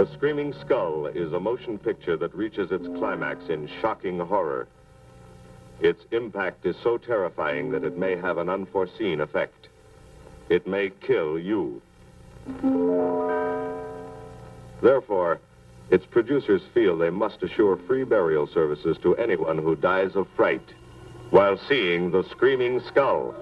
The Screaming Skull is a motion picture that reaches its climax in shocking horror. Its impact is so terrifying that it may have an unforeseen effect. It may kill you. Therefore, its producers feel they must assure free burial services to anyone who dies of fright while seeing The Screaming Skull.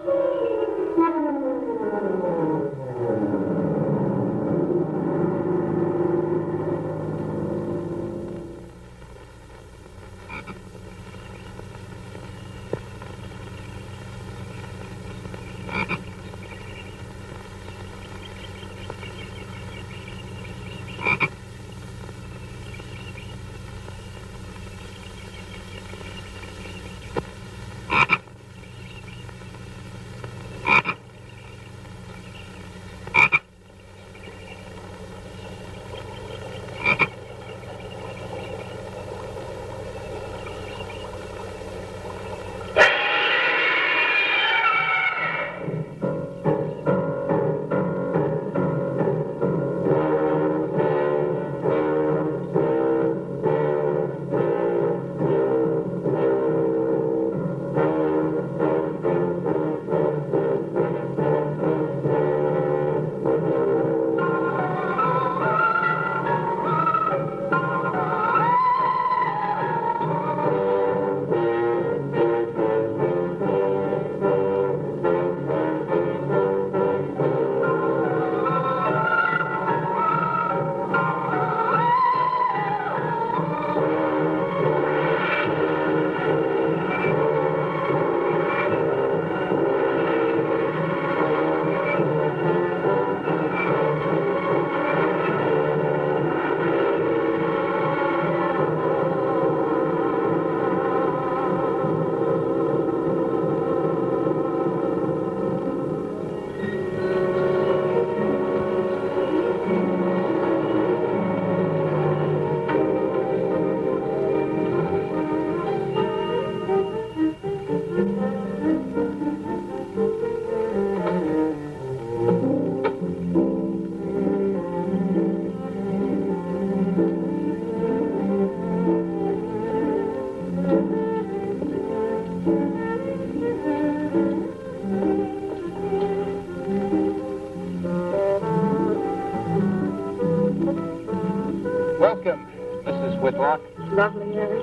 Welcome, Mrs. Whitlock. Lovely, Harry.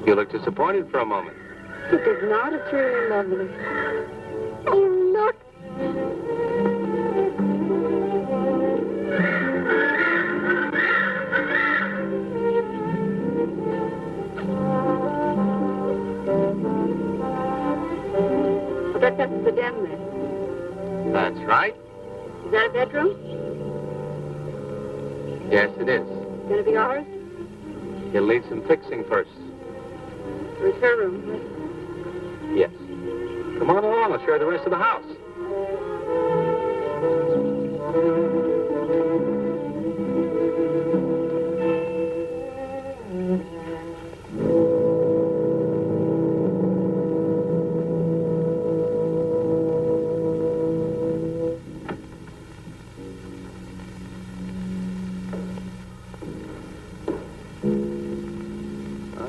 You look disappointed for a moment. It is not. It's really lovely. Oh, look. I bet that's the den there. That's right. Is that a bedroom? Yes, it is. Gonna be ours? You'll need some fixing first. Where's her room? Yes. Come on along. I'll show you the rest of the house.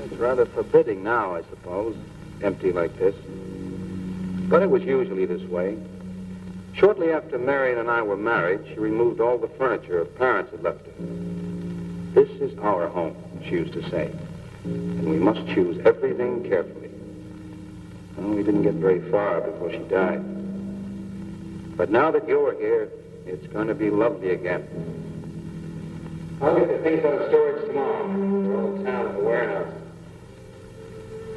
It's rather forbidding now, I suppose, empty like this. But it was usually this way. Shortly after Marion and I were married, she removed all the furniture her parents had left her. This is our home, she used to say, and we must choose everything carefully. Well, we didn't get very far before she died. But now that you're here, it's going to be lovely again. I'll get the things out of storage tomorrow. They're all down at the warehouse.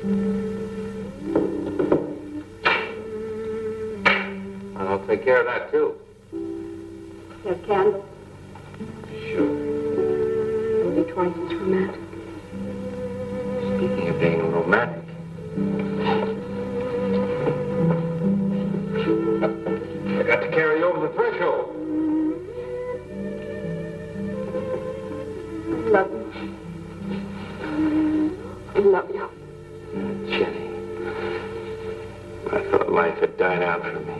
And I'll take care of that, too. You have candles? Sure. It'll be twice as romantic. Speaking of being romantic. I got to carry you over the threshold. Love you. I love you. Jenny, I thought life had died out for me.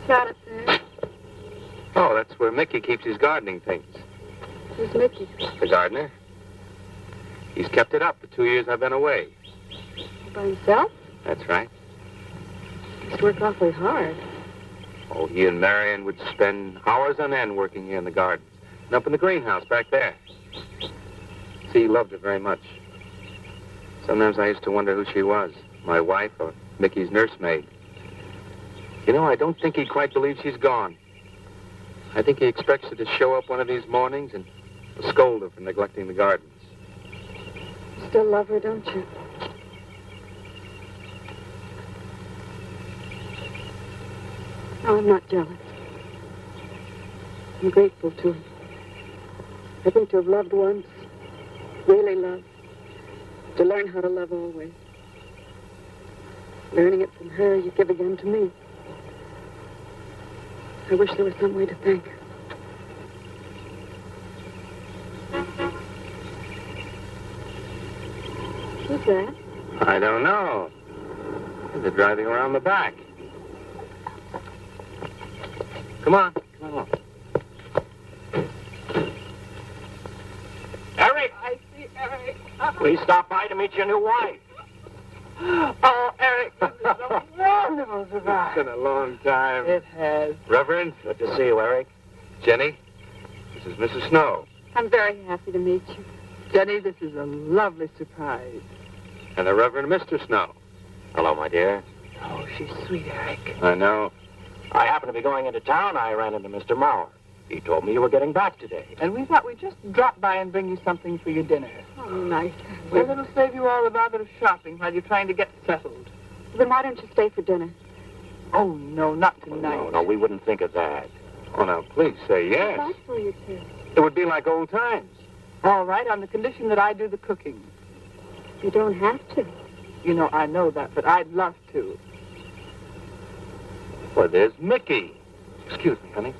got it there? Oh, that's where Mickey keeps his gardening things. Who's Mickey? The gardener. He's kept it up the 2 years I've been away. By himself? That's right. He used to work awfully hard. Oh, he and Marion would spend hours on end working here in the gardens. And up in the greenhouse back there. See, he loved her very much. Sometimes I used to wonder who she was, my wife or Mickey's nursemaid. You know, I don't think he quite believes she's gone. I think he expects her to show up one of these mornings and scold her for neglecting the gardens. You still love her, don't you? No, I'm not jealous. I'm grateful to him. I think to have loved once, really loved, to learn how to love always. Learning it from her, you give again to me. I wish there was some way to thank her. Who's that? I don't know. They're driving around the back. Come on. Come on. Eric! I see Eric. Please stop by to meet your new wife. Oh, Eric, this is a wonderful surprise. It's been a long time. It has. Reverend, Good to see you, Eric. Jenny, this is Mrs. Snow. I'm very happy to meet you. Jenny, this is a lovely surprise. And the Reverend Mr. Snow. Hello, my dear. Oh, she's sweet, Eric. I know. I happen to be going into town. I ran into Mr. Mauer. He told me you were getting back today. And we thought we'd just drop by and bring you something for your dinner. Oh, nice. Well, it'll save you all the bother of shopping while you're trying to get settled. Then why don't you stay for dinner? Oh, no, not tonight. No, we wouldn't think of that. Oh, now, please say I'd yes. like for you to. It would be like old times. All right, on the condition that I do the cooking. You don't have to. You know, I know that, but I'd love to. Well, there's Mickey. Excuse me, honey.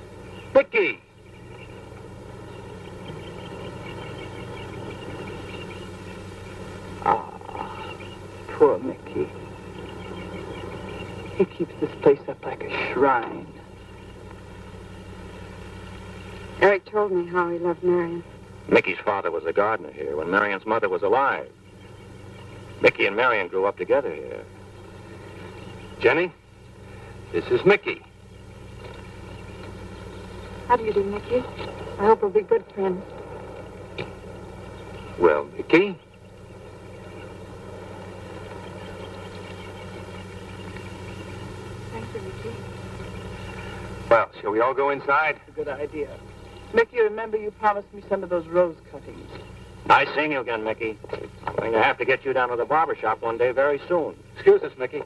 Mickey! Ah, poor Mickey. He keeps this place up like a shrine. Eric told me how he loved Marion. Mickey's father was a gardener here when Marion's mother was alive. Mickey and Marion grew up together here. Jenny, this is Mickey. How do you do, Mickey? I hope we'll be good friends. Well, Mickey? Thank you, Mickey. Well, shall we all go inside? It's a good idea. Mickey, remember you promised me some of those rose cuttings. Nice seeing you again, Mickey. I'm going to have to get you down to the barber shop one day very soon. Excuse us, Mickey.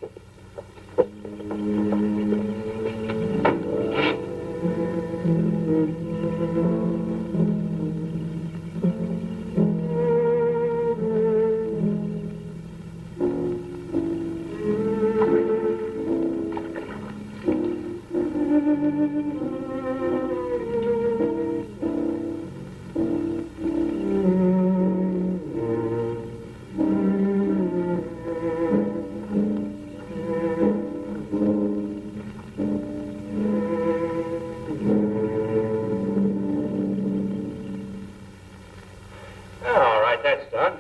All right, that's done.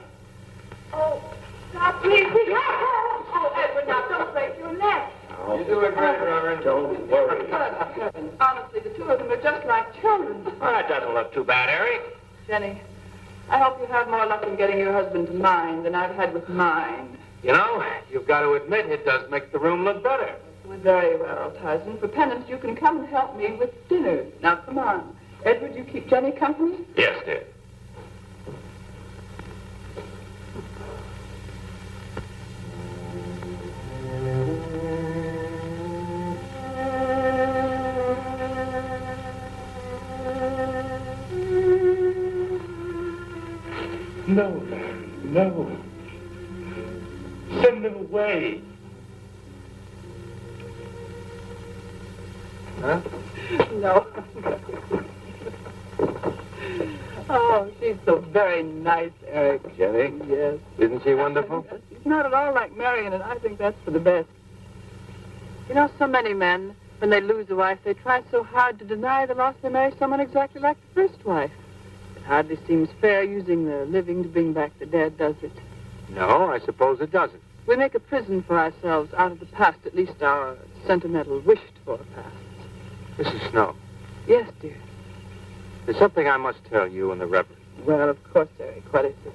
You do it great, Reverend. Don't worry. Honestly, the two of them are just like children. Well, that doesn't look too bad, Eric. Jenny, I hope you have more luck in getting your husband to mine than I've had with mine. You know, you've got to admit it does make the room look better. Well, very well, Tyson. For penance, you can come and help me with dinner. Now, come on. Edward, you keep Jenny company? Yes, dear. No, Larry, no. Send them away. Huh? No. Oh, she's so very nice, Eric. Jenny? Yes. Isn't she wonderful? She's not at all like Marion, and I think that's for the best. You know, so many men When they lose a wife, they try so hard to deny the loss they marry someone exactly like the first wife. It hardly seems fair using the living to bring back the dead, does it? No, I suppose it doesn't. We make a prison for ourselves out of the past, at least our sentimental, wished-for past. Mrs. Snow, Yes, dear. there's something I must tell you and the Reverend. Well, of course, Eric. What is it?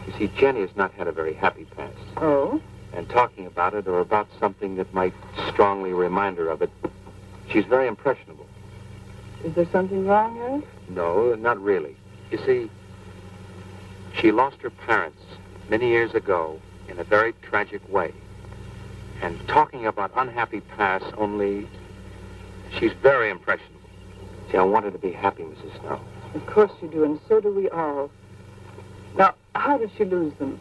You see, Jenny has not had a very happy past. Oh? And talking about it or about something that might strongly remind her of it, she's very impressionable. Is there something wrong, Eric? No, not really. You see, she lost her parents many years ago in a very tragic way. And talking about unhappy past only, she's very impressionable. See, I want her to be happy, Mrs. Snow. Of course you do, and so do we all. Now, how did she lose them?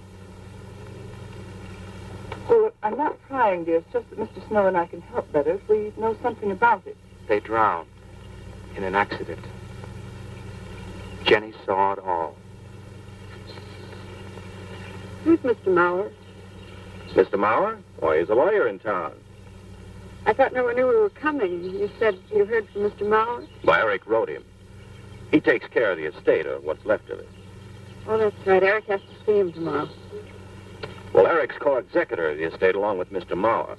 Well, look, I'm not prying, dear. It's just that Mr. Snow and I can help better if we know something about it. They drowned in an accident. Jenny saw it all. Who's Mr. Mauer? Mr. Mauer? Why, he's a lawyer in town. I thought no one knew we were coming. You said you heard from Mr. Mauer? Why, Eric wrote him. He takes care of the estate, or what's left of it. Oh, that's right. Eric has to see him tomorrow. Well, Eric's co-executor of the estate along with Mr. Mauer.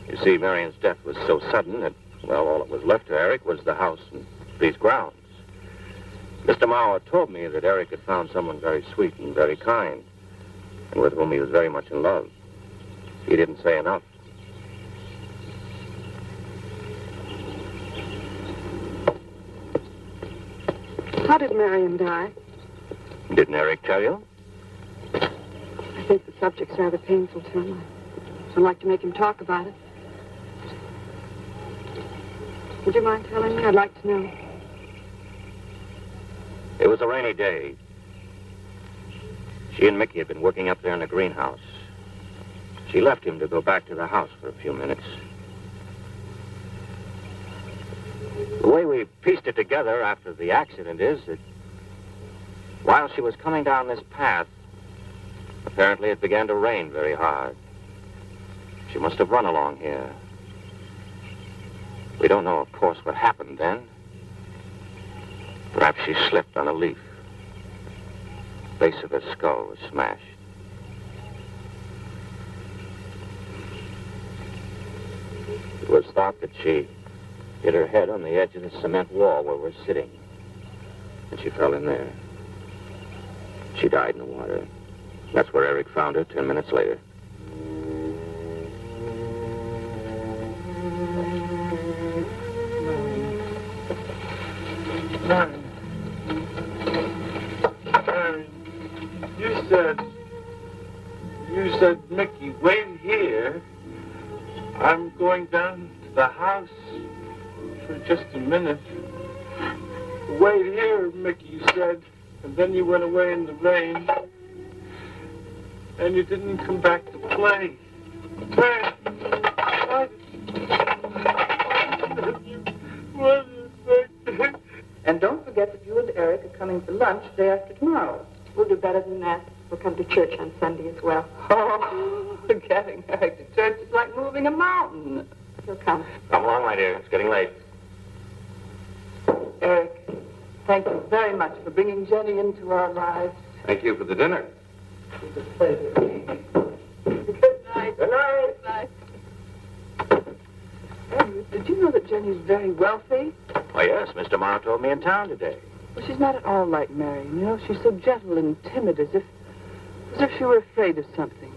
You see, Marion's death was so sudden that, well, all that was left to Eric was the house and these grounds. Mr. Mauer told me that Eric had found someone very sweet and very kind, and with whom he was very much in love. He didn't say enough. How did Marion die? Didn't Eric tell you? I think the subject's rather painful to him. I don't like to make him talk about it. Would you mind telling me? I'd like to know. It was a rainy day. She and Mickey had been working up there in the greenhouse. She left him to go back to the house for a few minutes. The way we pieced it together after the accident is that while she was coming down this path, apparently it began to rain very hard. She must have run along here. We don't know, of course, what happened then. Perhaps she slipped on a leaf. The base of her skull was smashed. It was thought that she hit her head on the edge of the cement wall where we're sitting. And she fell in there. She died in the water. That's where Eric found her 10 minutes later. You said, Mickey, wait here. I'm going down to the house for just a minute. Wait here, Mickey, you said. And then you went away in the rain. And you didn't come back to play. And don't forget that you and Eric are coming for lunch day after tomorrow. We'll do better than that. We'll come to church on Sunday as well. Oh, getting Eric to church is like moving a mountain. He'll come. Come along, my dear. It's getting late. Eric, thank you very much for bringing Jenny into our lives. Thank you for the dinner. It was a pleasure. Good night. Good night. Good night. Edward, did you know that Jenny's very wealthy? Oh, yes. Mr. Mauer told me in town today. Well, she's not at all like Marion. You know, she's so gentle and timid, as if she were afraid of something.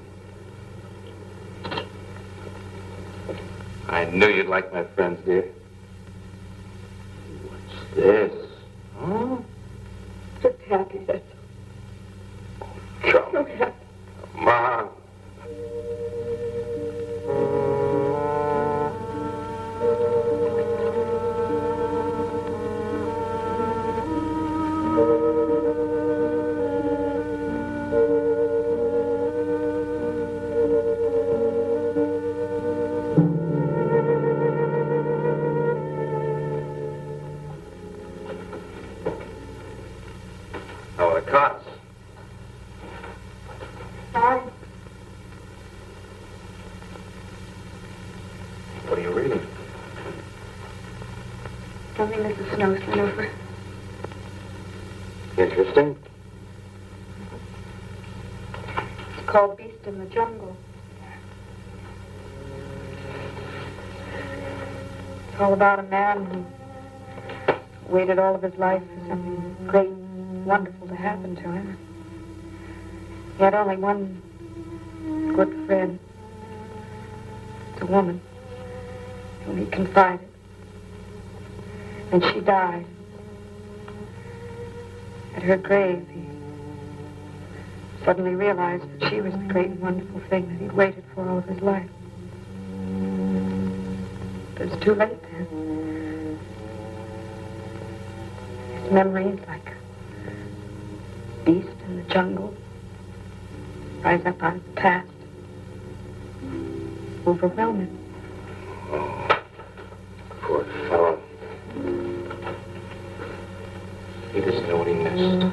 I knew you'd like my friends, dear. What's this? Huh? Just happy, that's all. Come So happy. on. How are the cots? Tell me Mrs. Snow's been over. Interesting. It's called Beast in the Jungle. It's all about a man who waited all of his life for something great, wonderful to happen to him. He had only one good friend. It's a woman whom he confided. And she died. At her grave, he suddenly realized that she was the great and wonderful thing that he'd waited for all of his life. But it's too late then. His memories, like a beast in the jungle, rise up out of the past. Overwhelm him. Oh, poor fellow. He doesn't know what he missed.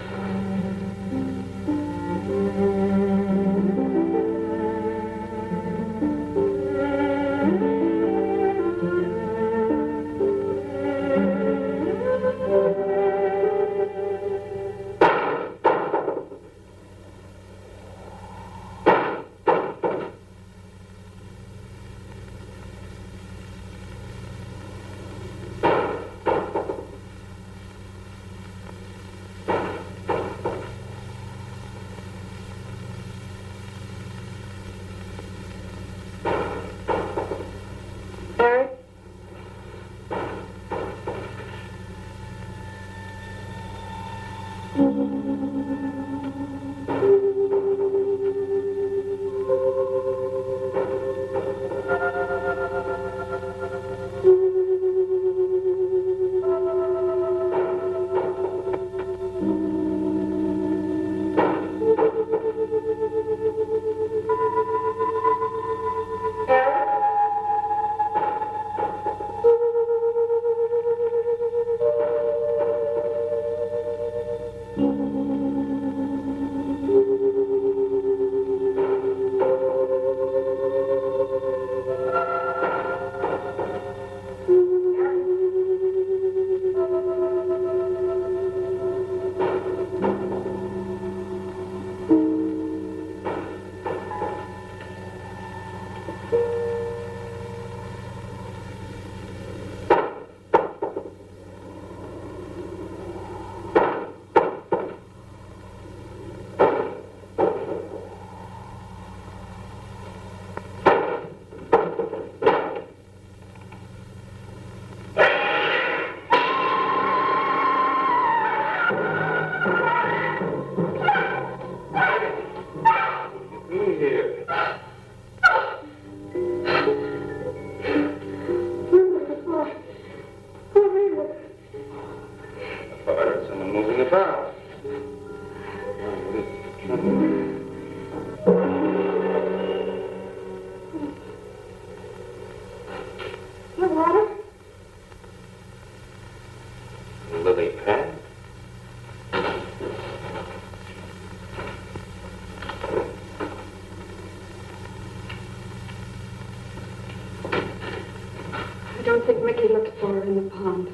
I don't think Mickey looked for her in the pond.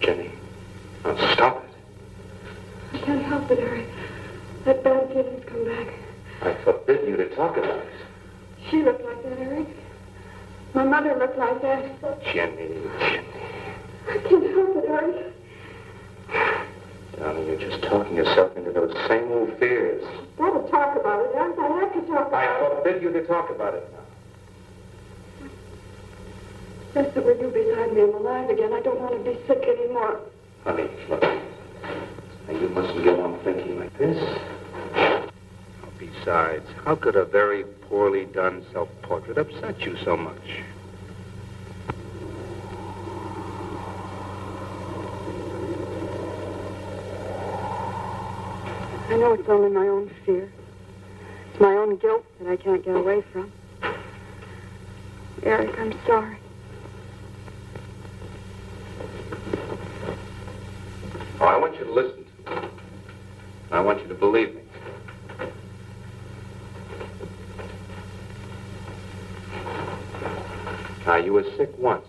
Jenny, now stop it. I can't help it, Harry. That bad feeling's come back. I forbid you to talk about it. She looked like that, Eric. My mother looked like that. Jenny. I can't help it, Eric. Darling, you're just talking yourself into those same old fears. Gotta talk about it, Eric. I have to talk about it. I forbid you to talk about it now. Yes, that with you beside me, I'm alive again. I don't want to be sick anymore. Honey, look. Now, you mustn't go on thinking like this. Besides, how could a very poorly done self-portrait upset you so much? I know it's only my own fear. It's my own guilt that I can't get away from. Eric, I'm sorry. Oh, I want you to listen to me. I want you to believe me. Now, you were sick once,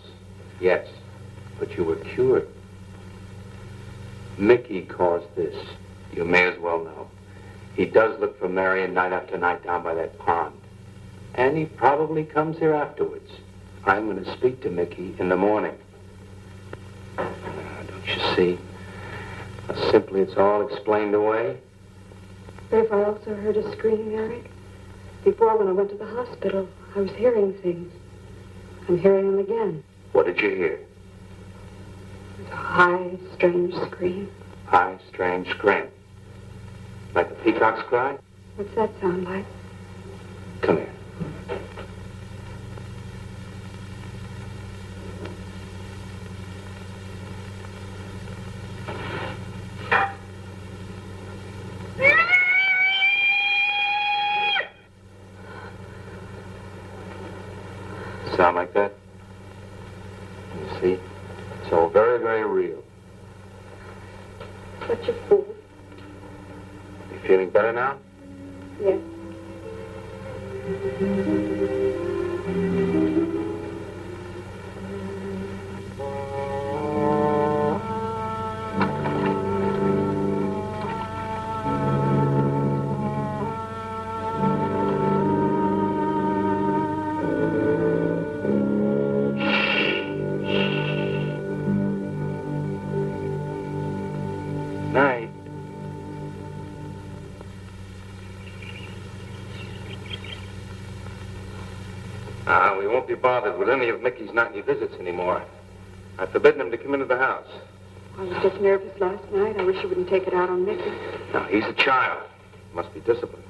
yes. But you were cured. Mickey caused this. You may as well know. He does look for Marion night after night down by that pond. And he probably comes here afterwards. I'm going to speak to Mickey in the morning. Don't you see? How simply it's all explained away. But if I also heard a scream, Eric, before when I went to the hospital, I was hearing things. I'm hearing them again. What did you hear? It was a high, strange scream. High, strange scream. Like a peacock's cry? What's that sound like? Come here. Sound like that? You see? It's all very, very real. Such a fool. You feeling better now? Yes. Night. We won't be bothered with any of Mickey's nightly visits anymore. I've forbidden him to come into the house. I was just nervous last night. I wish you wouldn't take it out on Mickey. Now, he's a child. Must be disciplined.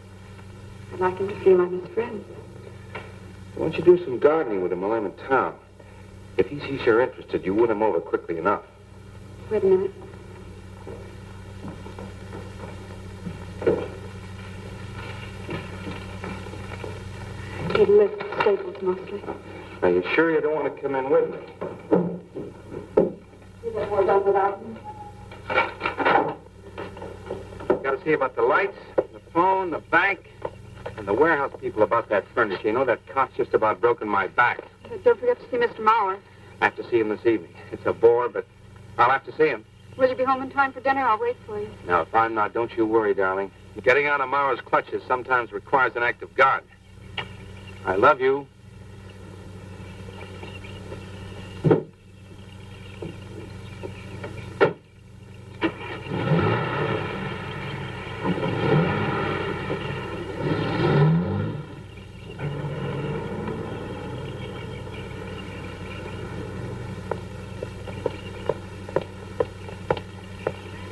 I'd like him to feel I'm his friend. Why don't you do some gardening with him while I'm in town? If he sees you're interested, you win him over quickly enough. Wait a minute. He lives at Staples mostly. Now, you sure you don't want to come in with me? You get more done without him. Got to see about the lights, the phone, the bank, and the warehouse people about that furniture. You know, that cot's just about broken my back. Don't forget to see Mr. Mauer. I have to see him this evening. It's a bore, but I'll have to see him. Will you be home in time for dinner? I'll wait for you. Now, if I'm not, don't you worry, darling. Getting out of Mauer's clutches sometimes requires an act of God. I love you.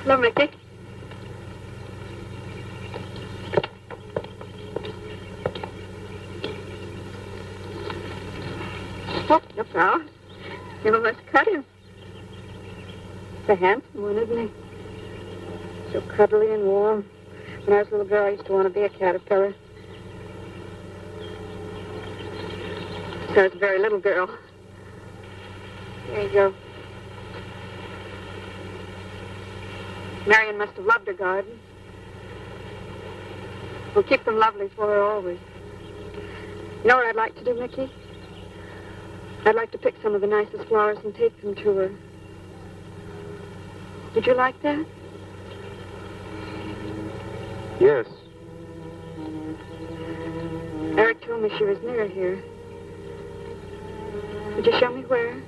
Hello, Mickey. Oh, look out. You almost cut him. It's a handsome one, isn't he? So cuddly and warm. When I was a little girl, I used to want to be a caterpillar. So I was a very little girl. There you go. Marion must have loved her garden. We'll keep them lovely for her always. You know what I'd like to do, Mickey? I'd like to pick some of the nicest flowers and take them to her. Would you like that? Yes. Eric told me she was near here. Would you show me where?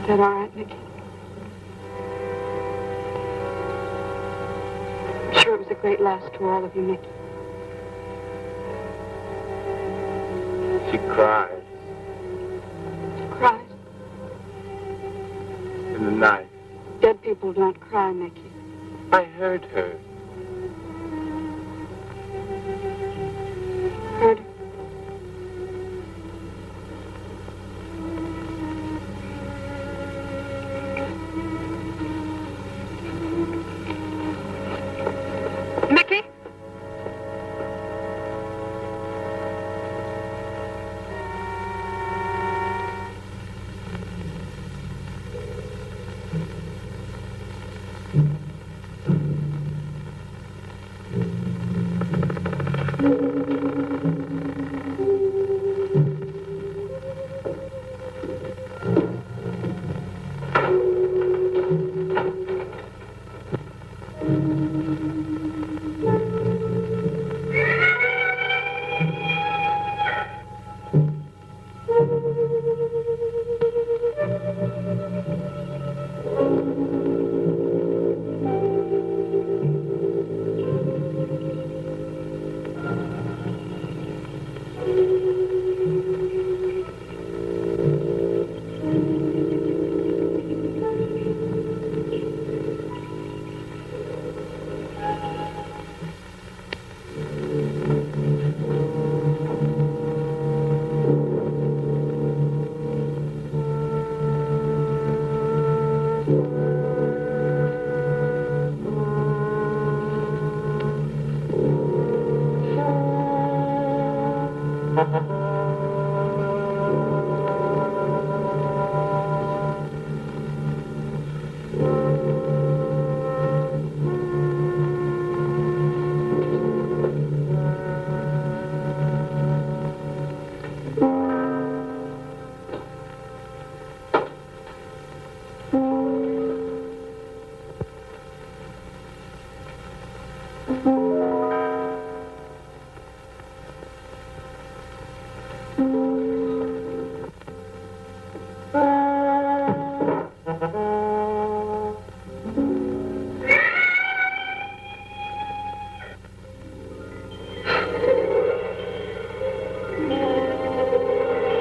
Is that all right, Mickey? I'm sure it was a great loss to all of you, Mickey. She cried She cried. in the night. Dead people don't cry, Mickey. I heard her. Ed. Mickey?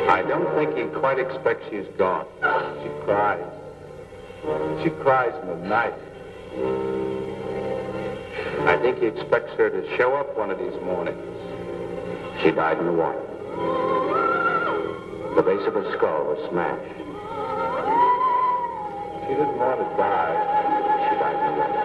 I don't think he quite expects she's gone. She cries. She cries in the night. I think he expects her to show up one of these mornings. She died in the water. The base of her skull was smashed. She didn't want to die. She died in the water.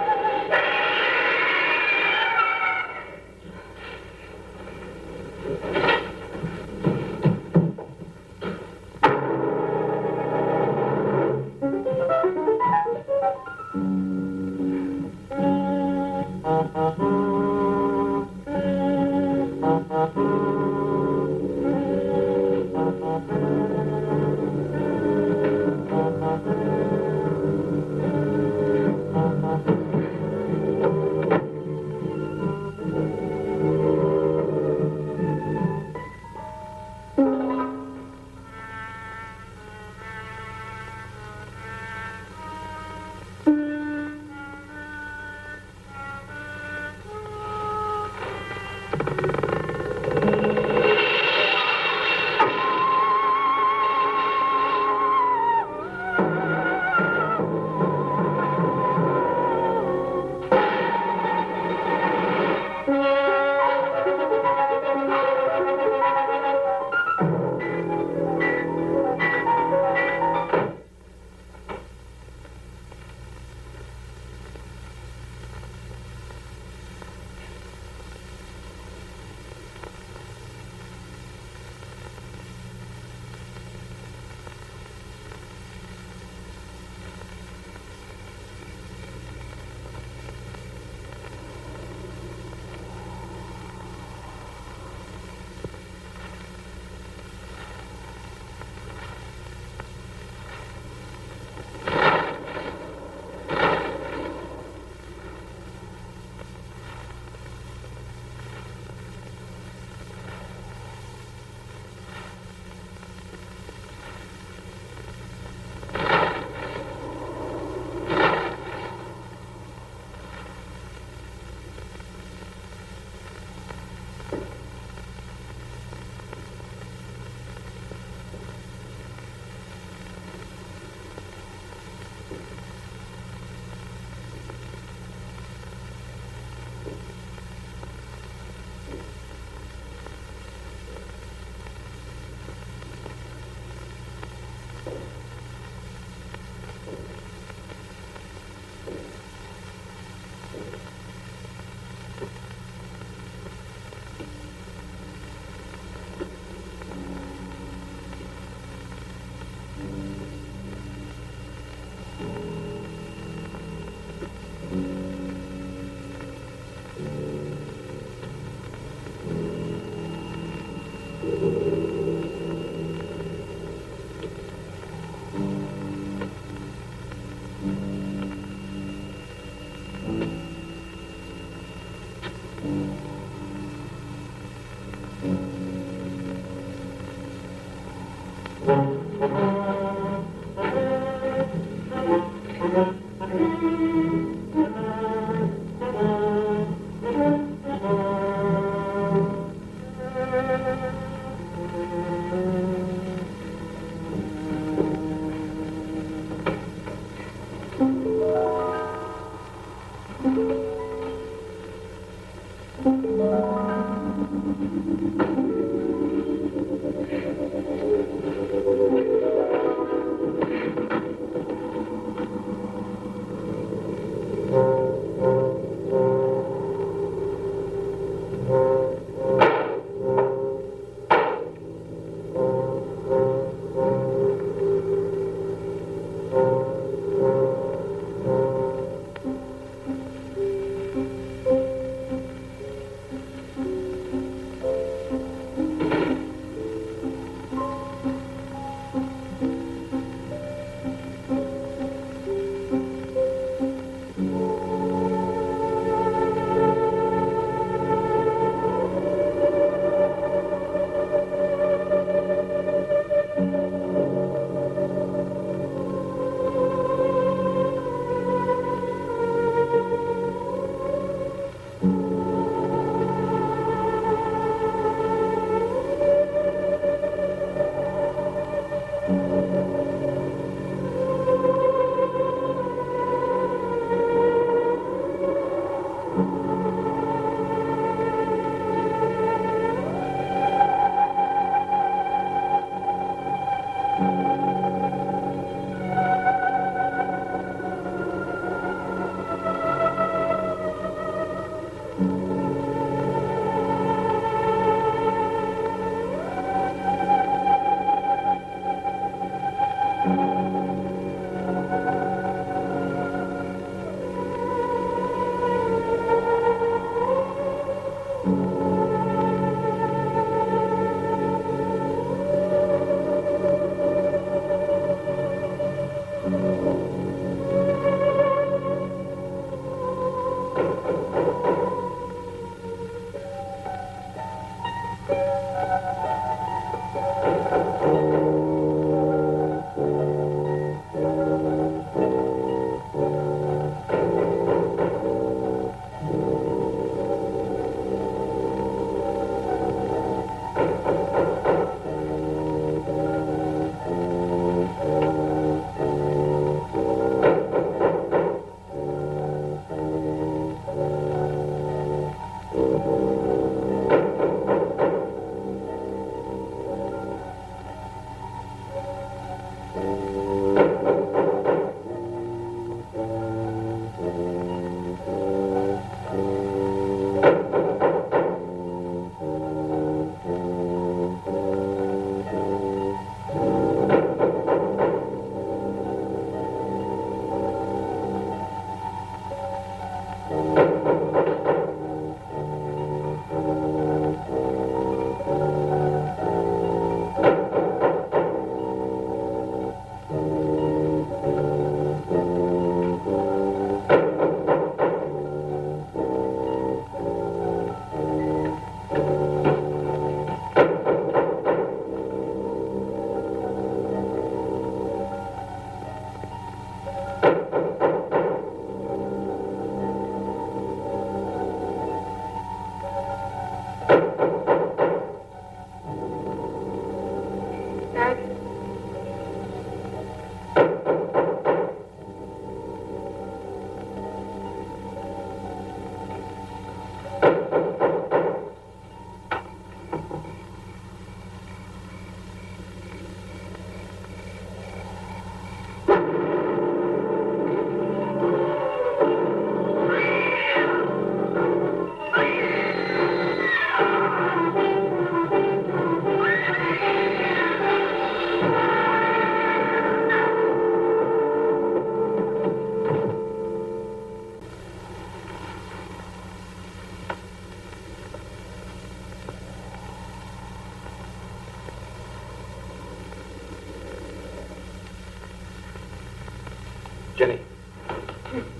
Jenny.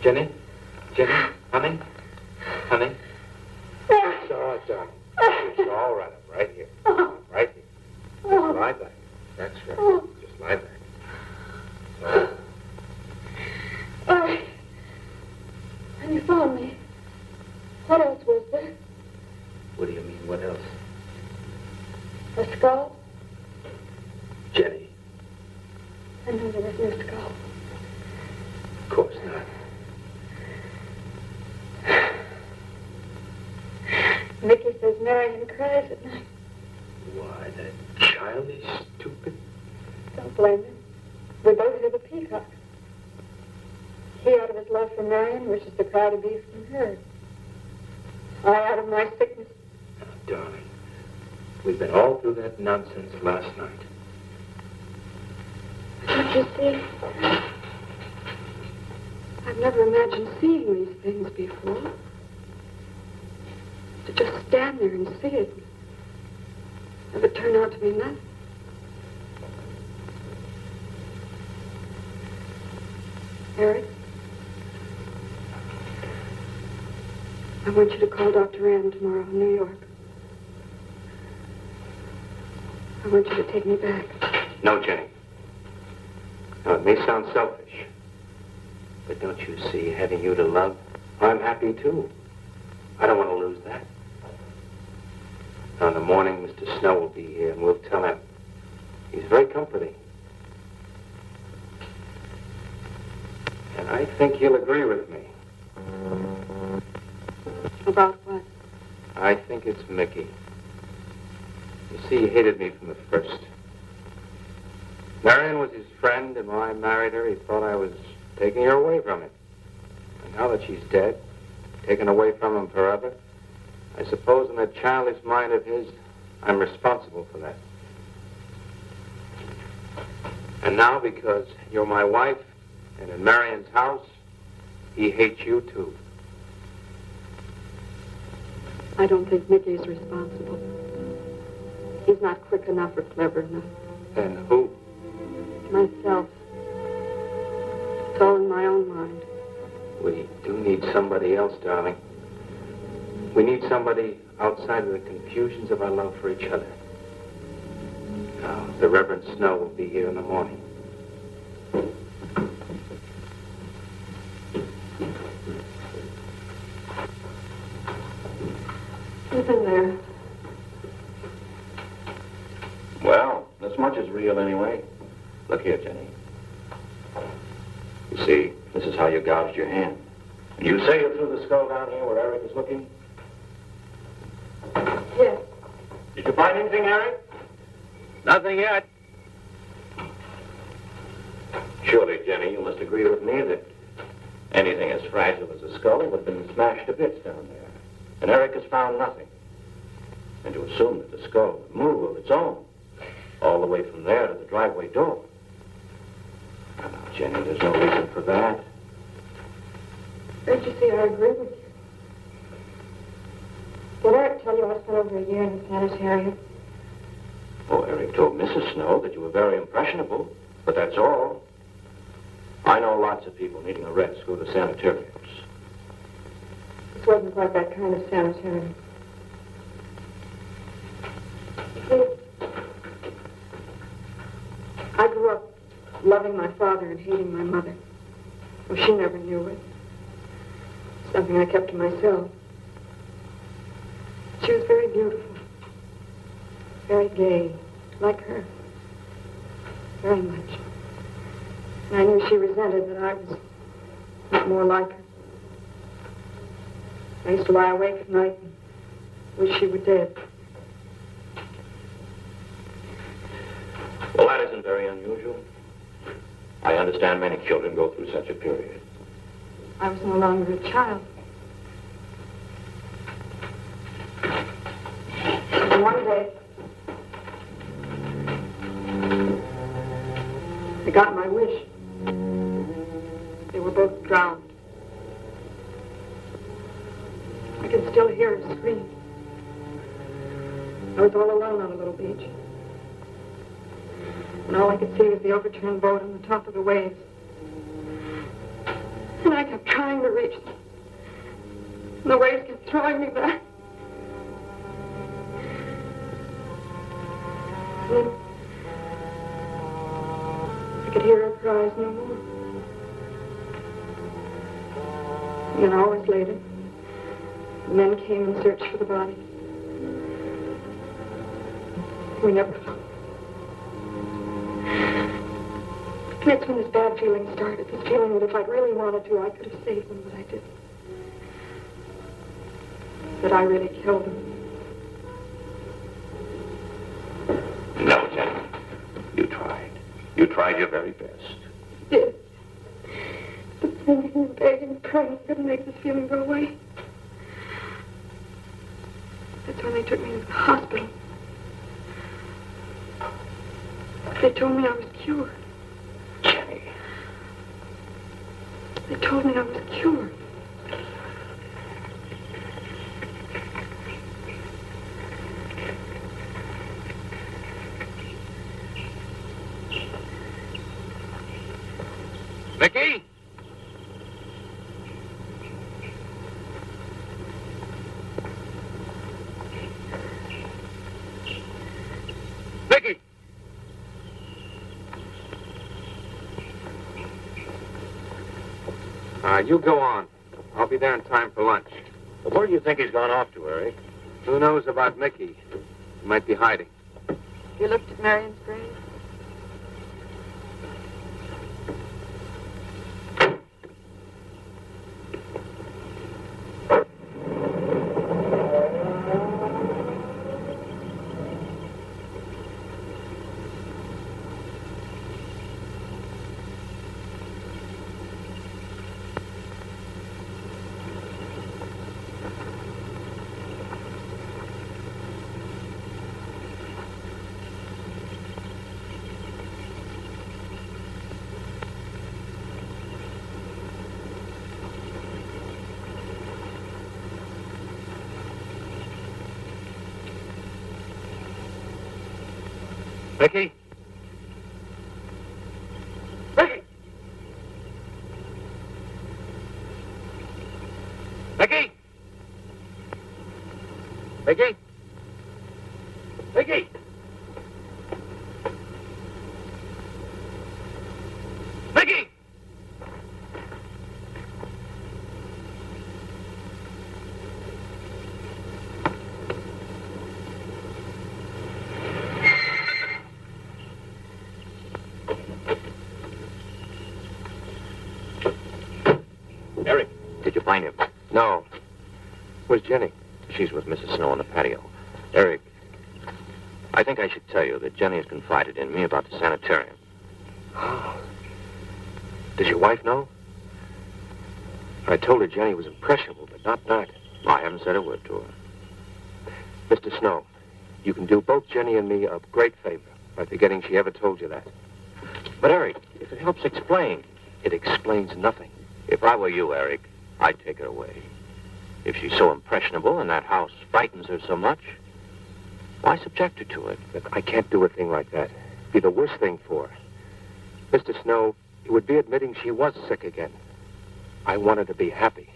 Jenny? Jenny? Honey? Honey? It's all right, darling. It's all right. I'm right here. I'm right here. Just lie back. That's right. Just lie back. You found me. What else was there? What do you mean, what else? A skull? Jenny, I know there was no skull. of course not. Mickey says Marion cries at night. Why, that child is stupid. Don't blame him. We both hear the peacock. He out of his love for Marion wishes the cry to be from her. I out of my sickness. Now, darling, we've been all through that nonsense last night. Don't you see? I've never imagined seeing these things before. To just stand there and see it. Never turn out to be nothing. Eric, I want you to call Dr. Ann tomorrow in New York. I want you to take me back. No, Jenny. Now, it may sound selfish, but don't you see, having you to love, I'm happy too. I don't want to lose that. Now, in the morning, Mr. Snow will be here, and we'll tell him. He's very comforting. And I think he'll agree with me. About what? I think it's Mickey. You see, he hated me from the first. Marion was his friend, and when I married her, he thought I was taking her away from him. And now that she's dead, taken away from him forever, I suppose in that childish mind of his, I'm responsible for that. And now, because you're my wife, and in Marion's house, he hates you too. I don't think Mickey's responsible. He's not quick enough or clever enough. And who? Myself. It's all in my own mind. We do need somebody else, darling. We need somebody outside of the confusions of our love for each other. Now, the Reverend Snow will be here in the morning. Who's in there? Well, this much is real anyway. Look here, Jenny. You see, this is how you gouged your hand. You say you threw the skull down here where Eric is looking? Yes. Did you find anything, Eric? Nothing yet. Surely, Jenny, you must agree with me that anything as fragile as a skull would have been smashed to bits down there. And Eric has found nothing. And to assume that the skull would move of its own, all the way from there to the driveway door. Now, Jenny, there's no reason for that. Don't you see, I agree with you. Did Eric tell you I spent over a year in the sanitarium? Oh, Eric told Mrs. Snow that you were very impressionable, but that's all. I know lots of people needing a rest go to sanitariums. This wasn't quite that kind of sanitarium. See, I grew up loving my father and hating my mother. Well, she never knew it. Something I kept to myself. She was very beautiful. Very gay, like her. Very much. And I knew she resented that I was not more like her. I used to lie awake at night and wish she were dead. Well, that isn't very unusual. I understand many children go through such a period. I was no longer a child. And one day, I got my wish. They were both drowned. I can still hear her scream. I was all alone on a little beach. And all I could see was the overturned boat on the top of the waves. And I kept trying to reach them. And the waves kept throwing me back. And then I could hear her cries no more. And hours later, men came and searched for the body. We never found him. That's when this bad feeling started. This feeling that if I'd really wanted to, I could have saved him, but I didn't. That I really killed him. No, Jenny. You tried. You tried your very best. I did. But thinking and begging and praying couldn't make this feeling go away. That's when they took me to the hospital. They told me I was cured. Jenny. They told me I was cured. Mickey? Mickey! You go on. I'll be there in time for lunch. Well, where do you think he's gone off to, Eric? Who knows about Mickey? He might be hiding. You looked at Marion's grave? Mickey? Mickey! Mickey? Mickey? Mickey? Mickey! Eric, did you find him? No. Where's Jenny? She's with Mrs. Snow on the patio. Eric, I think I should tell you that Jenny has confided in me about the sanitarium. Oh. Does your wife know? I told her Jenny was impressionable, but not that. I haven't said a word to her. Mr. Snow, you can do both Jenny and me a great favor by forgetting she ever told you that. But, Eric, if it helps explain. It explains nothing. If I were you, Eric, I'd take her away. If she's so impressionable and that house frightens her so much, why subject her to it? But I can't do a thing like that. It'd be the worst thing for her. Mr. Snow, it would be admitting she was sick again. I want her to be happy.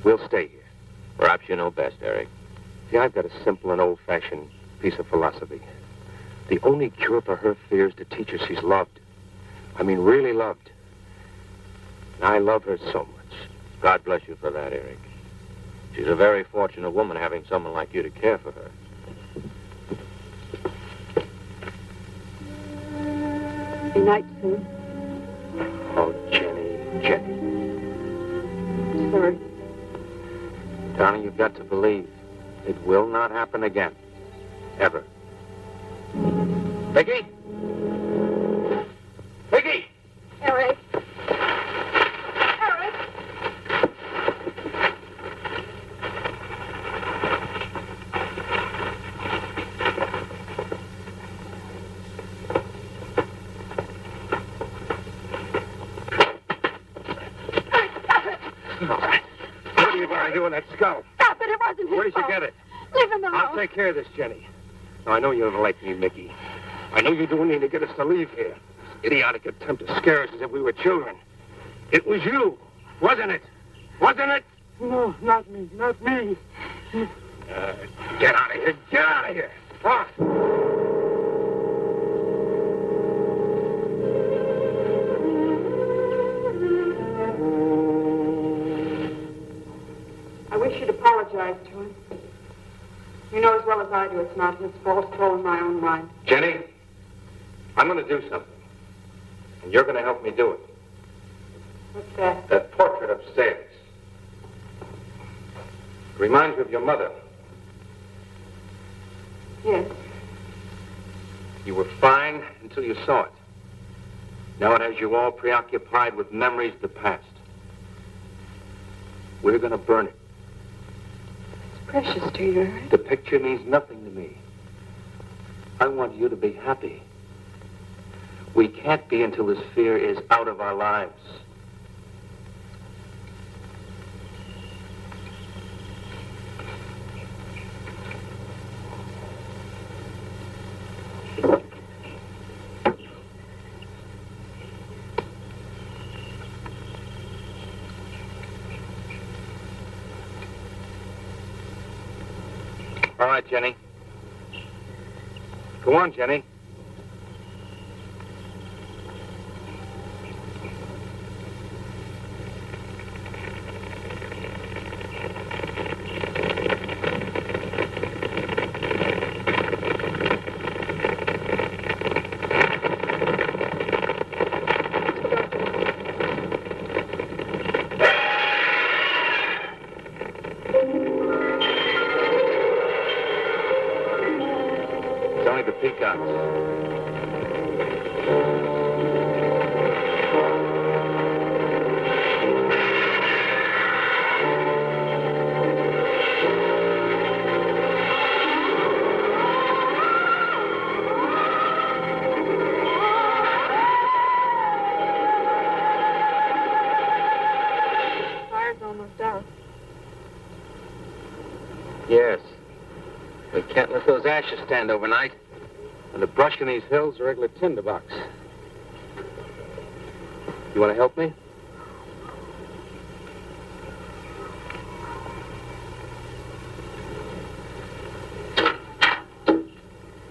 We'll stay here. Perhaps you know best, Eric. See, I've got a simple and old-fashioned piece of philosophy. The only cure for her fear is to teach her she's loved. I mean, really loved. And I love her so much. God bless you for that, Eric. She's a very fortunate woman having someone like you to care for her. Good night, Sue. Oh, Jenny, Jenny. Sorry. Darling, you've got to believe it will not happen again. Ever. Vicky? Vicky! Eric. Doing that skull. Stop it, it wasn't his Where did you fault. get it? Leave him alone. I'll take care of this, Jenny. Now, I know you don't like me, Mickey. I know you're doing anything to get us to leave here. This idiotic attempt to scare us as if we were children. It was you, wasn't it? Wasn't it? No, not me, not me. Get out of here. Get out of here. Ah. apologize to him. You know as well as I do it's not his fault. It's all in my own mind. Jenny, I'm going to do something. And you're going to help me do it. What's that? That portrait upstairs. It reminds you of your mother. Yes. You were fine until you saw it. Now it has you all preoccupied with memories of the past. We're going to burn it. It's precious to you, right? The picture means nothing to me. I want you to be happy. We can't be until this fear is out of our lives. All right, Jenny. Go on, Jenny. It's only the peacocks. Fire's almost out. Yes. We can't let those ashes stand overnight. And the brush in these hills are a regular tinderbox. You want to help me?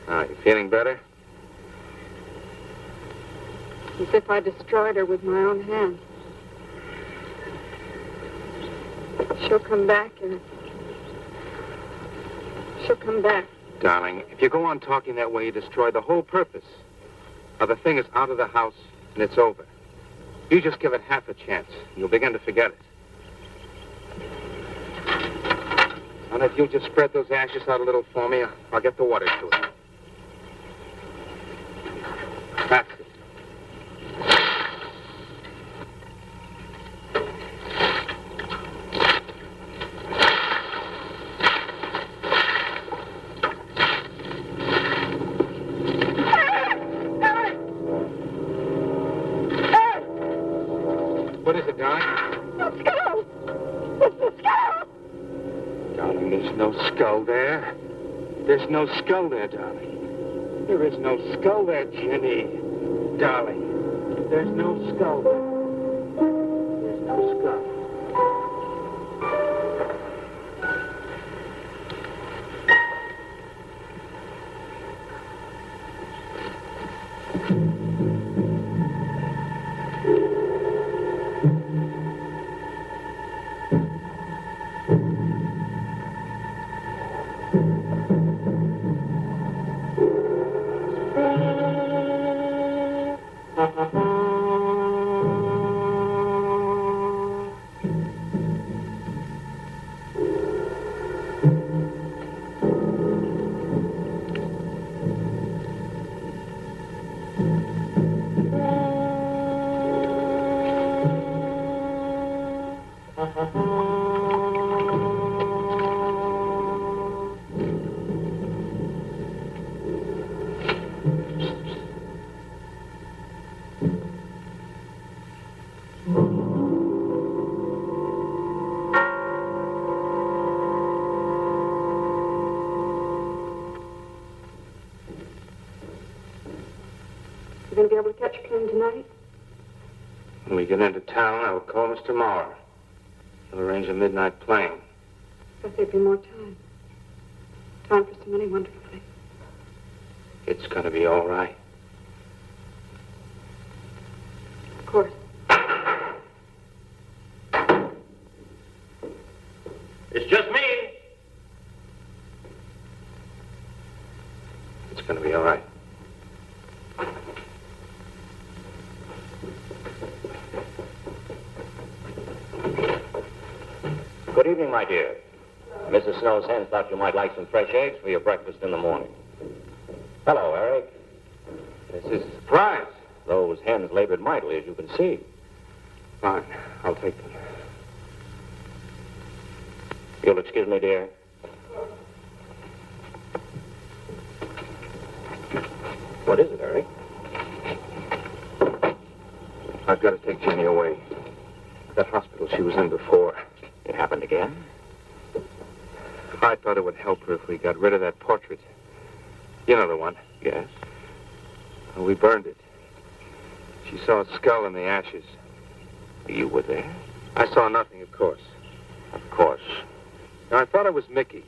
You feeling better? As if I destroyed her with my own hands. She'll come back and... She'll come back. Darling, if you go on talking that way, you destroy the whole purpose. Now, the thing is out of the house, and it's over. You just give it half a chance, and you'll begin to forget it. And if you'll just spread those ashes out a little for me, I'll get the water to it. That's it. What is it, darling? The skull! It's the skull! Darling, there's no skull there. There's no skull there, darling. There is no skull there, Jenny. Darling, there's no skull there. There's no skull. You going to be able to catch a plane tonight? When we get into town, I will call Mr. Maurer. He'll arrange a midnight plane. But there'd be more time. Time for so many wonderful things. It's going to be all right. Of course. It's just me. Good evening, my dear. Mrs. Snow's hens thought you might like some fresh eggs for your breakfast in the morning. Hello, Eric. This is a surprise. Those hens labored mightily, as you can see. Fine. I'll take them. You'll excuse me, dear. What is it, Eric? I've got to take Jenny away. That hospital she was in before. It happened again? I thought it would help her if we got rid of that portrait. You know the one. Yes. Well, we burned it. She saw a skull in the ashes. You were there? I saw nothing, of course. Of course. Now, I thought it was Mickey.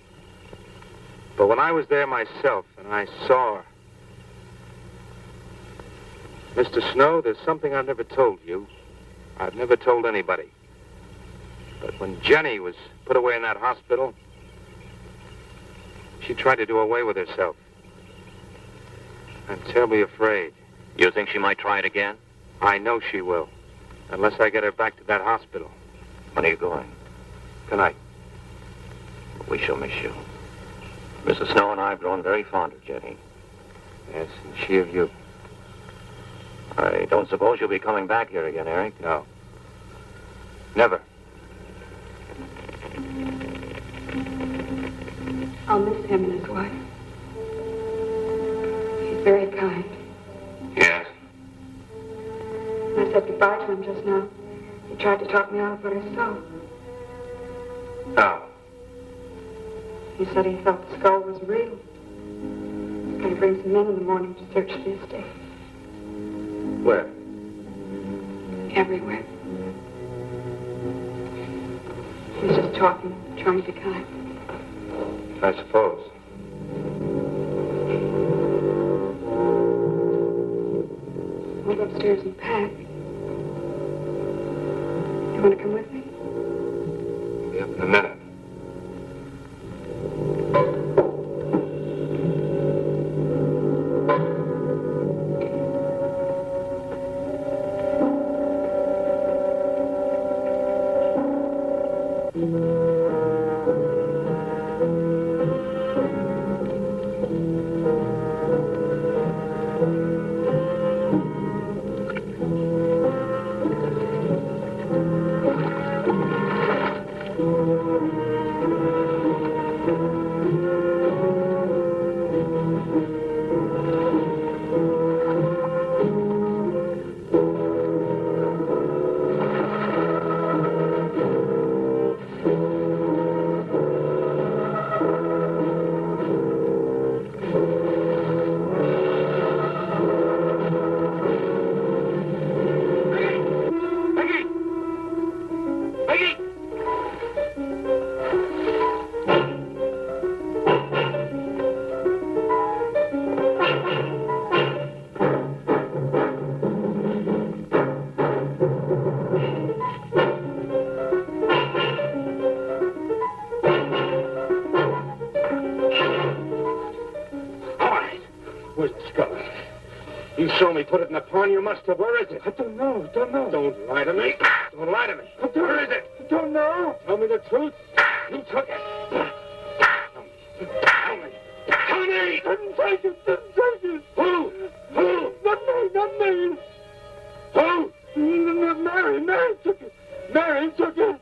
But when I was there myself and I saw her... Mr. Snow, there's something I've never told you. I've never told anybody. But when Jenny was put away in that hospital, she tried to do away with herself. I'm terribly afraid. You think she might try it again? I know she will. Unless I get her back to that hospital. When are you going? Tonight. We shall miss you. Mrs. Snow and I have grown very fond of Jenny. Yes, and she of you. I don't suppose you'll be coming back here again, Eric? No. Never. I'll miss him and his wife. He's very kind. Yes. When I said goodbye to him just now, he tried to talk me out of what I saw. No. He said he felt the skull was real. He's going to bring some men in the morning to search the estate. Where? Everywhere. He was just talking, trying to be kind. I suppose. I'll go upstairs and pack. You want to come with me? I'll be up in a minute. You saw me put it in the pond. You must have. Where is it? I don't know. Don't lie to me. Don't lie to me. Where is it? I don't know. Tell me the truth. You took it. Tell me. Tell me. Didn't take it. Who? Not me. Who? Mary took it. Mary took it.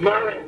Mary.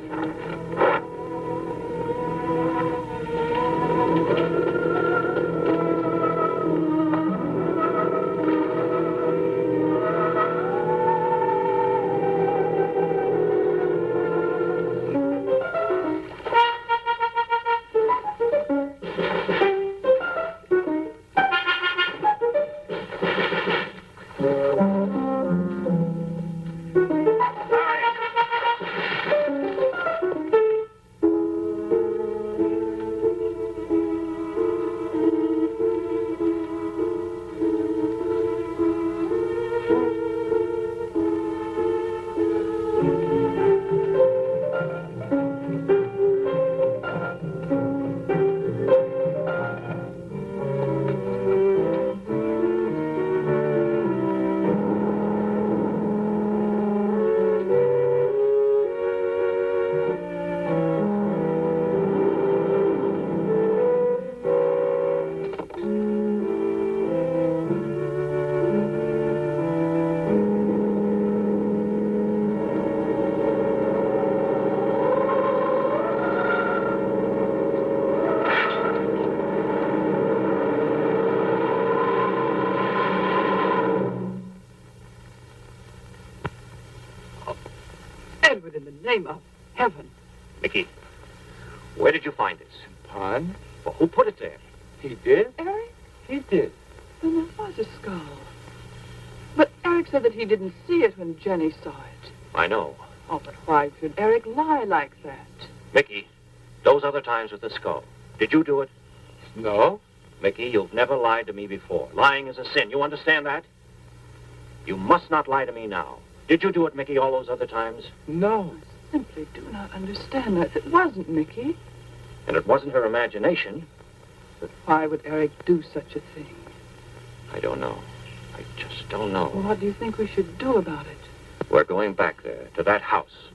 Why would, in the name of heaven? Mickey, where did you find this? Pond? Well, who put it there? He did? Eric? He did. Then there was a skull. But Eric said that he didn't see it when Jenny saw it. I know. Oh, but why should Eric lie like that? Mickey, those other times with the skull, did you do it? No. Mickey, you've never lied to me before. Lying is a sin. You understand that? You must not lie to me now. Did you do it, Mickey, all those other times? No. I simply do not understand that. It wasn't Mickey. And it wasn't her imagination. But why would Eric do such a thing? I don't know. I just don't know. Well, what do you think we should do about it? We're going back there, to that house.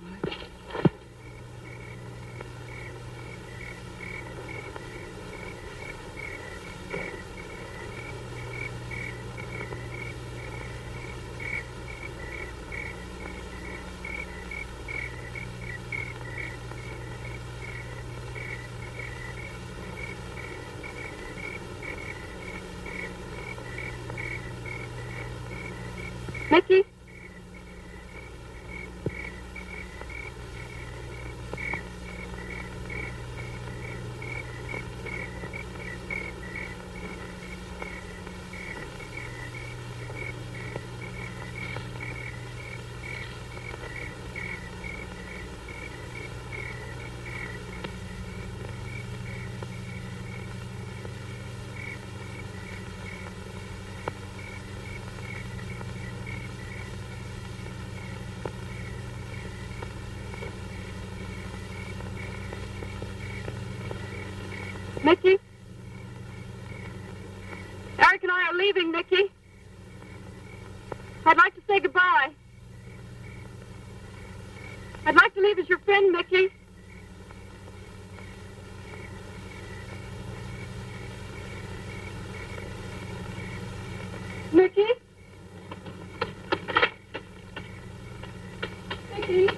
Mickey? Mickey? Eric and I are leaving, Mickey. I'd like to say goodbye. I'd like to leave as your friend, Mickey. Mickey? Mickey?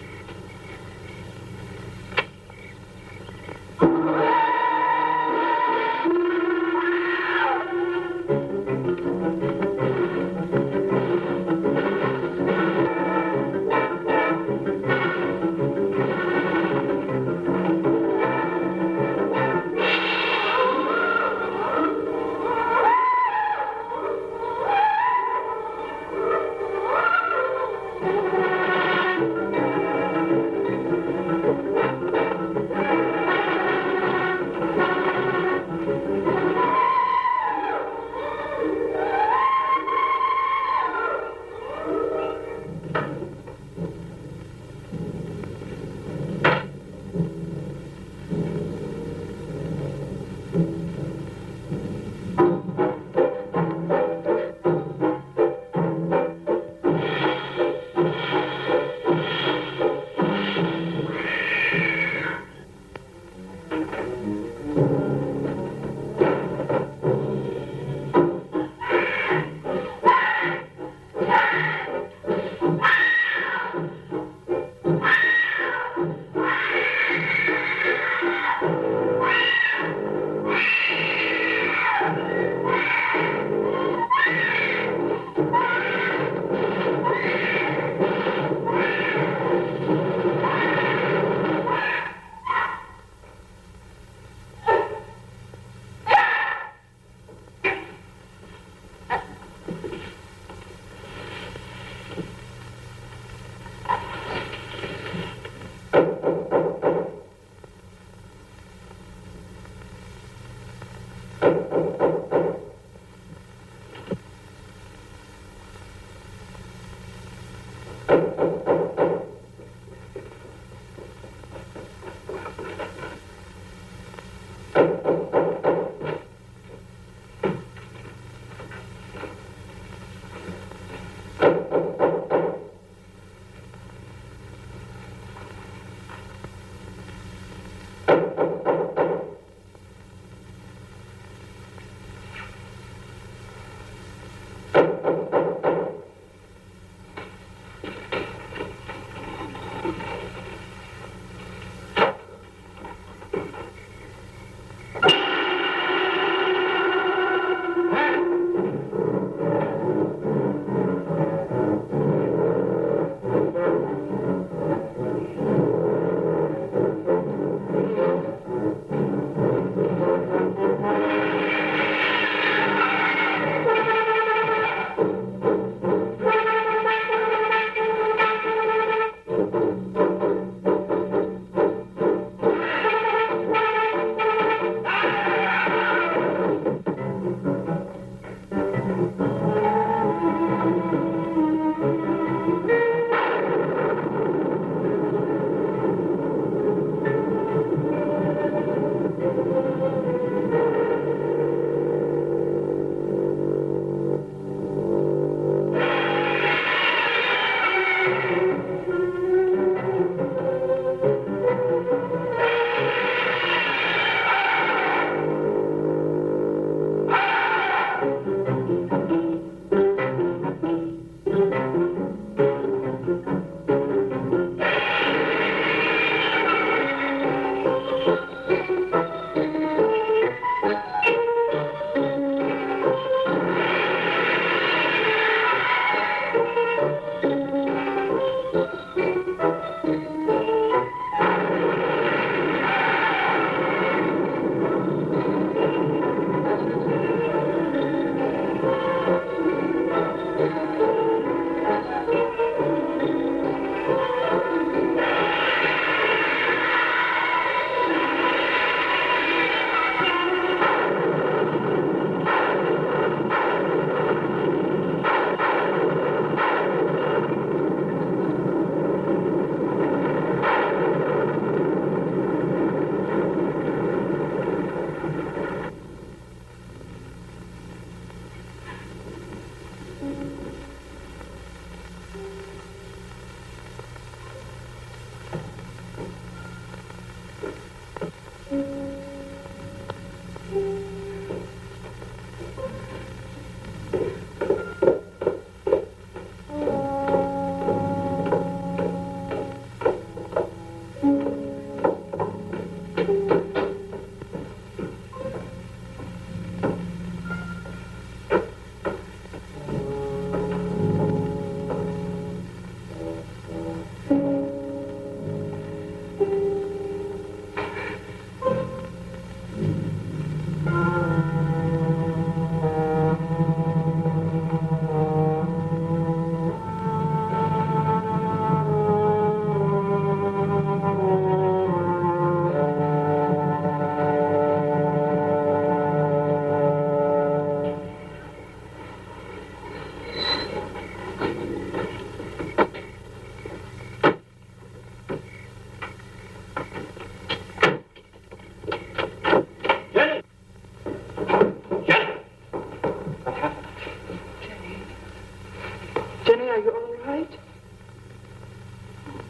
Jenny, are you all right?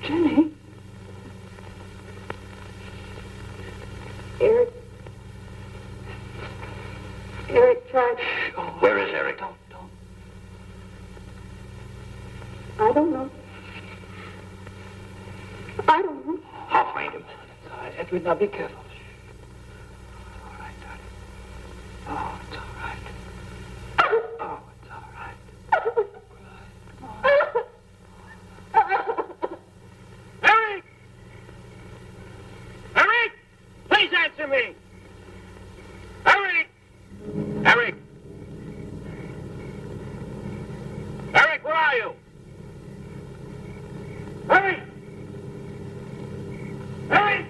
Jenny? Eric. Eric tried. Where is Eric? Don't. I don't know. I don't know. I'll find him. It's all right, Edward. Now be careful. All right, darling. Oh, it's all right. Oh, it's all right. Eric! Eric! Please answer me! Eric! Eric! Eric, where are you? Eric! Eric!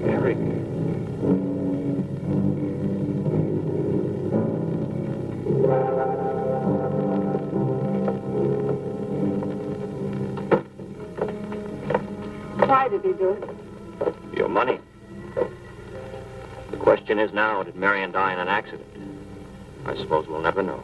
Eric. Why did he do it? Your money. The question is now, did Marion die in an accident? I suppose we'll never know.